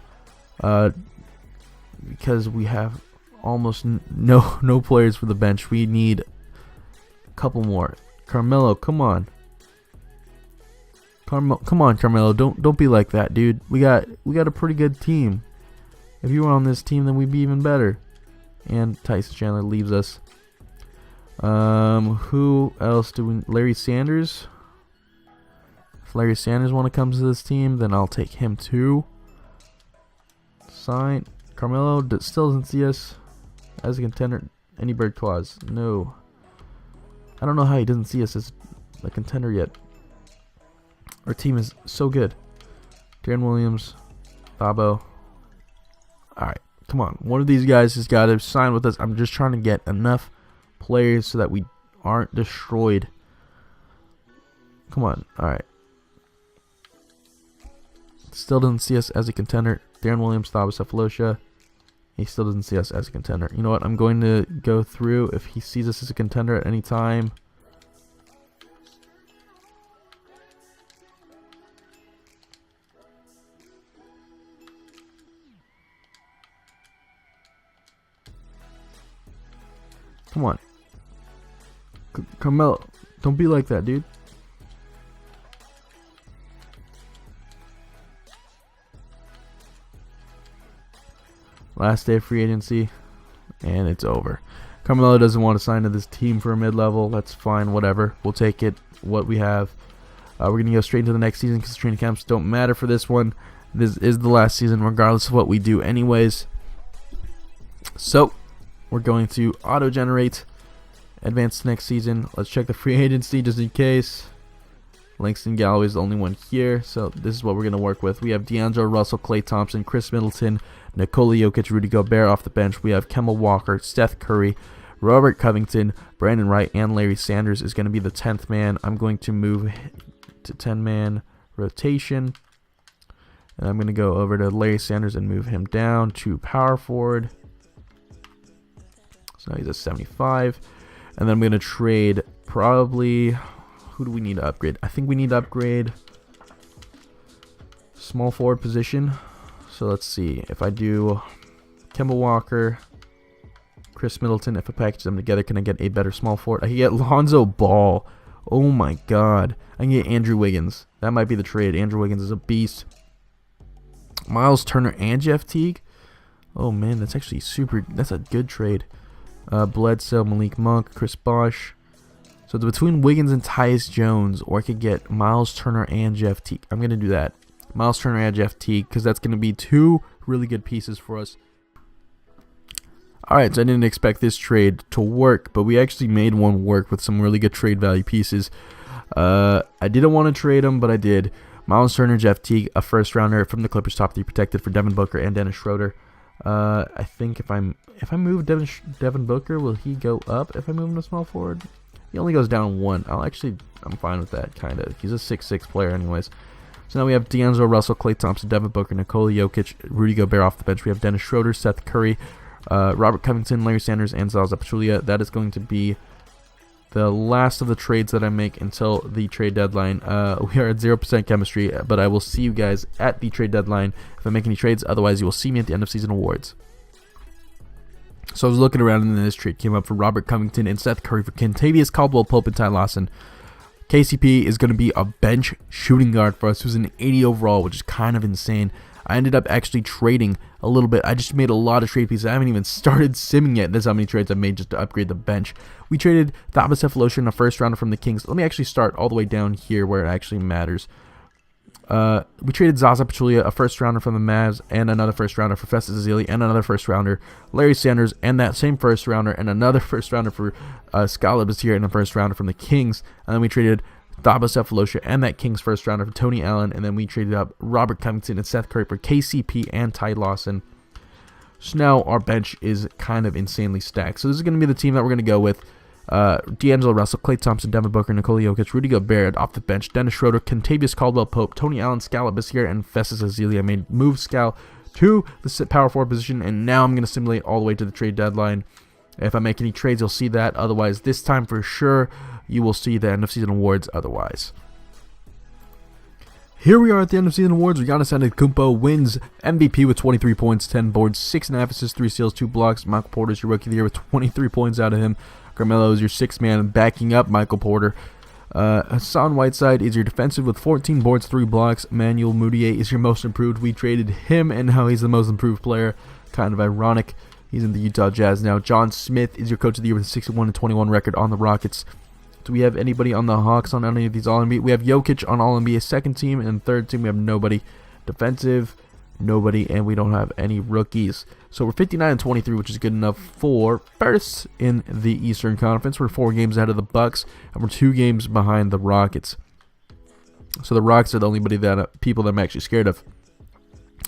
Because we have almost no players for the bench. We need a couple more. Carmelo, come on. Come on, Carmelo. Don't be like that, dude. We got a pretty good team. If you were on this team, then we'd be even better. And Tyson Chandler leaves us. Who else do we? Larry Sanders. If Larry Sanders want to come to this team, then I'll take him too. Sign. Carmelo still doesn't see us as a contender. Any bird clause? No. I don't know how he doesn't see us as a contender yet. Our team is so good. Darren Williams, Thabo. Alright, come on. One of these guys has got to sign with us. I'm just trying to get enough players so that we aren't destroyed. Come on. Alright. Still doesn't see us as a contender. Darren Williams, Thabo Cephalosha. He still doesn't see us as a contender. You know what? I'm going to go through if he sees us as a contender at any time. Come on. Carmelo, don't be like that, dude. Last day of free agency, and it's over. Carmelo doesn't want to sign to this team for a mid-level. That's fine, whatever. We'll take it, what we have. We're going to go straight into the next season because training camps don't matter for this one. This is the last season regardless of what we do anyways. So, we're going to auto-generate, advance to next season. Let's check the free agency just in case. Langston Galloway is the only one here, so this is what we're going to work with. We have D'Angelo Russell, Klay Thompson, Chris Middleton, Nikola Jokic, Rudy Gobert off the bench. We have Kemba Walker, Seth Curry, Robert Covington, Brandon Wright, and Larry Sanders is going to be the 10th man. I'm going to move to 10-man rotation, and I'm going to go over to Larry Sanders and move him down to power forward. So now he's at 75. And then I'm going to trade probably... Who do we need to upgrade? I think we need to upgrade small forward position. So let's see. If I do Kemba Walker, Chris Middleton, if I package them together, can I get a better small forward? I can get Lonzo Ball. Oh my god. I can get Andrew Wiggins. That might be the trade. Andrew Wiggins is a beast. Miles Turner and Jeff Teague. Oh man, that's actually that's a good trade. Bledsoe, Malik Monk, Chris Bosh. So it's between Wiggins and Tyus Jones, or I could get Miles Turner and Jeff Teague. I'm going to do that. Miles Turner and Jeff Teague, because that's going to be two really good pieces for us. Alright, so I didn't expect this trade to work, but we actually made one work with some really good trade value pieces. I didn't want to trade them, but I did. Miles Turner, Jeff Teague, a first rounder from the Clippers, top 3 protected for Devin Booker and Dennis Schroeder. I think if I move Devin Booker, will he go up if I move him to small forward? He only goes down 1. I'm fine with that, kind of. He's a 6'6 player anyways. So now we have D'Angelo Russell, Klay Thompson, Devin Booker, Nikola Jokic, Rudy Gobert off the bench. We have Dennis Schroeder, Seth Curry, Robert Covington, Larry Sanders, and Zaza Pachulia. That is going to be the last of the trades that I make until the trade deadline. We are at 0% chemistry, but I will see you guys at the trade deadline if I make any trades. Otherwise, you will see me at the end of season awards. So I was looking around, and then this trade came up for Robert Covington and Seth Curry for Kentavious Caldwell-Pope and Ty Lawson. KCP is going to be a bench shooting guard for us, who's an 80 overall, which is kind of insane. I ended up actually trading a little bit. I just made a lot of trade pieces. I haven't even started simming yet. That's how many trades I made just to upgrade the bench. We traded Thaba Cephalosha in a first rounder from the Kings. Let me actually start all the way down here where it actually matters. We traded Zaza Pachulia, a first rounder from the Mavs, and another first rounder for Festus Ezeli, and another first rounder, Larry Sanders, and that same first rounder, and another first rounder for Scalabus here, and a first rounder from the Kings. And then we traded Thaba Cephalosha and that Kings first rounder for Tony Allen, and then we traded up Robert Covington and Seth Curry for KCP and Ty Lawson. So now our bench is kind of insanely stacked. So this is going to be the team that we're going to go with. D'Angelo Russell, Klay Thompson, Devin Booker, Nikola Jokic, Rudy Gobert off the bench, Dennis Schroeder, Kentavious Caldwell-Pope, Tony Allen, Scalabus here, and Festus Ezeli. I made move Scal to the power forward position, and now I'm going to simulate all the way to the trade deadline. If I make any trades, you'll see that. Otherwise, this time for sure, you will see the end of season awards otherwise. Here we are at the end of season awards. Giannis Antetokounmpo wins MVP with 23 points, 10 boards, 6.5 assists, 3 steals, 2 blocks. Michael Porter is your rookie of the year with 23 points out of him. Carmelo is your sixth man backing up Michael Porter. Hassan Whiteside is your defensive with 14 boards, 3 blocks. Manuel Mudiay is your most improved. We traded him, and now he's the most improved player. Kind of ironic. He's in the Utah Jazz now. John Smith is your coach of the year with a 61-21 record on the Rockets. Do we have anybody on the Hawks on any of these All-NBA? We have Jokic on All-NBA second team, and third team we have nobody. Defensive, nobody, and we don't have any rookies. So we're 59-23, which is good enough for first in the Eastern Conference. We're 4 games ahead of the Bucks, and we're 2 games behind the Rockets. So the Rockets are the only people that I'm actually scared of.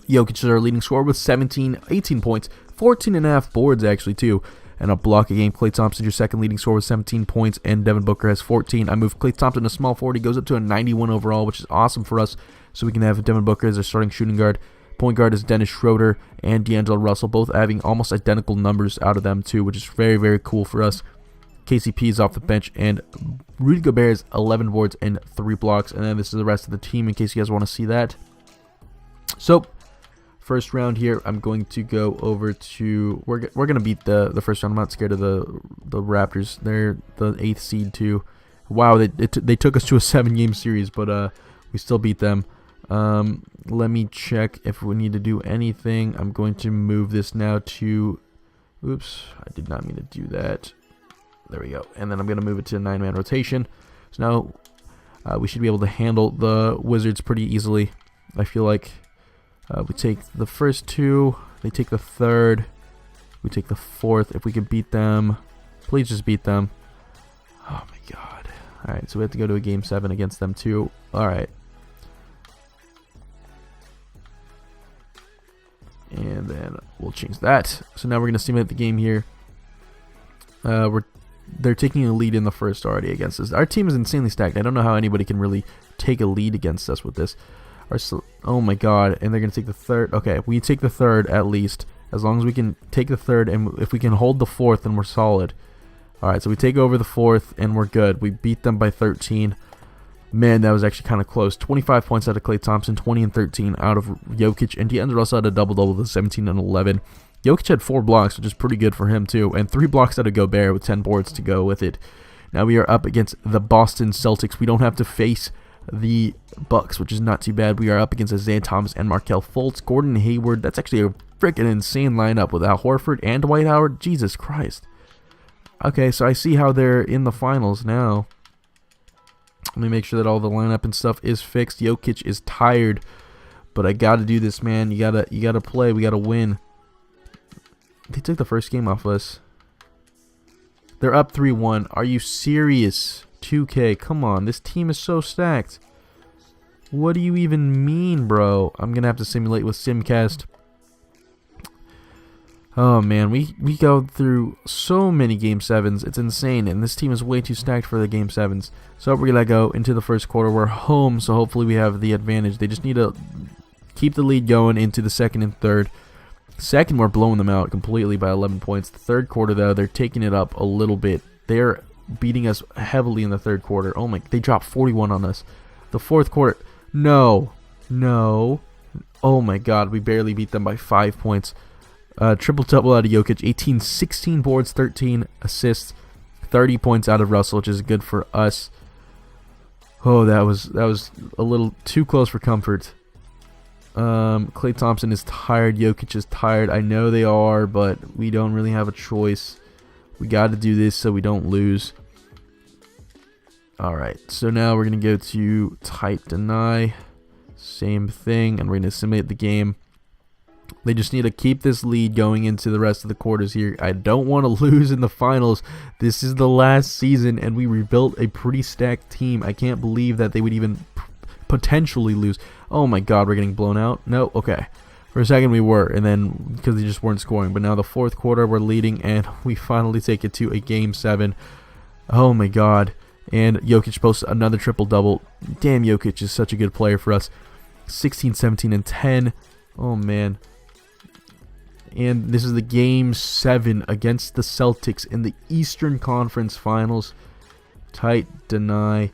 Jokic is our leading scorer with 18 points, 14.5 boards actually too, and a block a game. Klay Thompson, your second leading scorer with 17 points, and Devin Booker has 14. I moved Klay Thompson to small forward. He goes up to a 91 overall, which is awesome for us, so we can have Devin Booker as our starting shooting guard. Point guard is Dennis Schroeder and D'Angelo Russell, both having almost identical numbers out of them too, which is very, very cool for us. KCP is off the bench, and Rudy Gobert is 11 boards and 3 blocks, and then this is the rest of the team in case you guys want to see that. So, first round here, I'm going to go over to, we're going to beat the first round. I'm not scared of the Raptors. They're the 8th seed too. Wow, they took us to a 7-game series, but we still beat them. Let me check if we need to do anything. I'm going to move this now to, oops, I did not mean to do that. There we go. And then I'm going to move it to a 9-man rotation. So now we should be able to handle the Wizards pretty easily. I feel like we take the first 2, they take the third, we take the fourth. If we can beat them, please just beat them. Oh my god. Alright, so we have to go to a game 7 against them too. Alright. And then we'll change that. So now we're going to simulate the game here. They're taking a lead in the first already against us. Our team is insanely stacked. I don't know how anybody can really take a lead against us with this. Oh my god, and they're going to take the third. Okay, we take the third at least. As long as we can take the third, and if we can hold the fourth, then we're solid. Alright, so we take over the fourth, and we're good. We beat them by 13. Man, that was actually kind of close. 25 points out of Klay Thompson, 20 and 13 out of Jokic, and D'Angelo Russell had a double-double with 17 and 11. Jokic had 4 blocks, which is pretty good for him too, and 3 blocks out of Gobert with 10 boards to go with it. Now we are up against the Boston Celtics. We don't have to face the Bucks, which is not too bad. We are up against Isaiah Thomas and Markelle Fultz, Gordon Hayward. That's actually a freaking insane lineup with Al Horford and Dwight Howard. Jesus Christ. Okay, so I see how they're in the finals now. Let me make sure that all the lineup and stuff is fixed. Jokic is tired, but I gotta do this, man. You gotta play. We gotta win. They took the first game off us. They're up 3-1. Are you serious? 2K, come on. This team is so stacked. What do you even mean, bro? I'm gonna have to simulate with Simcast. Oh man, we go through so many Game 7s. It's insane, and this team is way too stacked for the Game 7s. So we're going to go into the first quarter. We're home, so hopefully we have the advantage. They just need to keep the lead going into the second and third. Second, we're blowing them out completely by 11 points. The third quarter, though, they're taking it up a little bit. They're beating us heavily in the third quarter. Oh my, they dropped 41 on us. The fourth quarter, no. Oh my god, we barely beat them by 5 points. Triple-double out of Jokic, 18, 16 boards, 13 assists, 30 points out of Russell, which is good for us. Oh, that was a little too close for comfort. Klay Thompson is tired. Jokic is tired. I know they are, but we don't really have a choice. We got to do this so we don't lose. Alright, so now we're going to go to tight deny. Same thing, and we're going to simulate the game. They just need to keep this lead going into the rest of the quarters here. I don't want to lose in the finals. This is the last season, and we rebuilt a pretty stacked team. I can't believe that they would even potentially lose. Oh my god, we're getting blown out. No, okay. For a second we were, and then because they just weren't scoring. But now the fourth quarter, we're leading, and we finally take it to a Game 7. Oh my god. And Jokic posts another triple-double. Damn, Jokic is such a good player for us. 16, 17, and 10. Oh, man. And this is the Game 7 against the Celtics in the Eastern Conference Finals. Tight deny.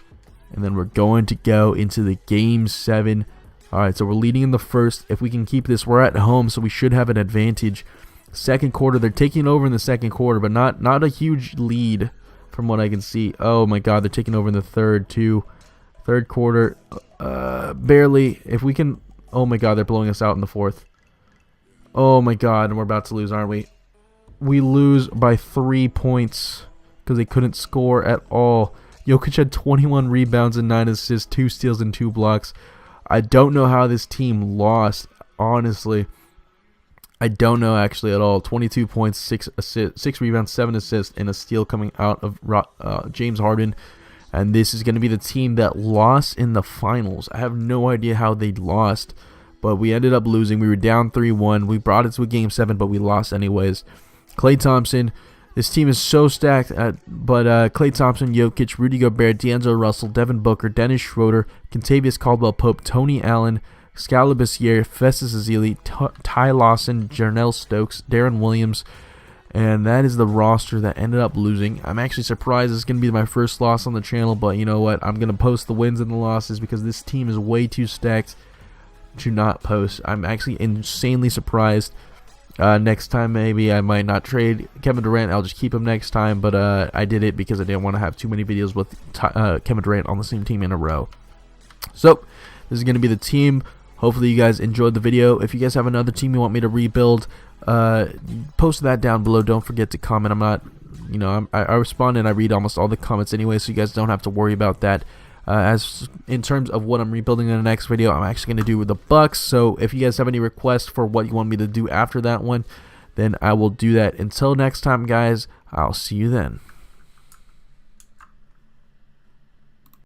And then we're going to go into the Game 7. Alright, so we're leading in the first. If we can keep this, we're at home, so we should have an advantage. Second quarter, they're taking over in the second quarter, but not a huge lead from what I can see. Oh my god, they're taking over in the third too. Third quarter, barely. If we can, oh my god, they're blowing us out in the fourth. Oh my god, and we're about to lose, aren't we? We lose by 3 points because they couldn't score at all. Jokic had 21 rebounds and 9 assists, 2 steals and 2 blocks. I don't know how this team lost, honestly. I don't know actually at all. 22 points, 6 assists, 6 rebounds, 7 assists, and a steal coming out of James Harden. And this is going to be the team that lost in the finals. I have no idea how they lost, but we ended up losing. We were down 3-1. We brought it to a Game 7, but we lost anyways. Klay Thompson. This team is so stacked, but Klay Thompson, Jokic, Rudy Gobert, D'Angelo Russell, Devin Booker, Dennis Schroeder, Kentavious Caldwell-Pope, Tony Allen, Skal Labissière, Festus Ezeli, Ty Lawson, Jarnell Stokes, Darren Williams, and that is the roster that ended up losing. I'm actually surprised it's going to be my first loss on the channel, but you know what? I'm going to post the wins and the losses because this team is way too stacked to not post. I'm actually insanely surprised. Next time, maybe I might not trade Kevin Durant. I'll just keep him next time, but I did it because I didn't want to have too many videos with Kevin Durant on the same team in a row. So, this is going to be the team. Hopefully you guys enjoyed the video. If you guys have another team you want me to rebuild, post that down below. Don't forget to comment. I'm not, you know, I respond and I read almost all the comments anyway, so you guys don't have to worry about that. As in terms of what I'm rebuilding in the next video, I'm actually going to do with the Bucks. So if you guys have any requests for what you want me to do after that one, then I will do that. Until next time, guys, I'll see you then.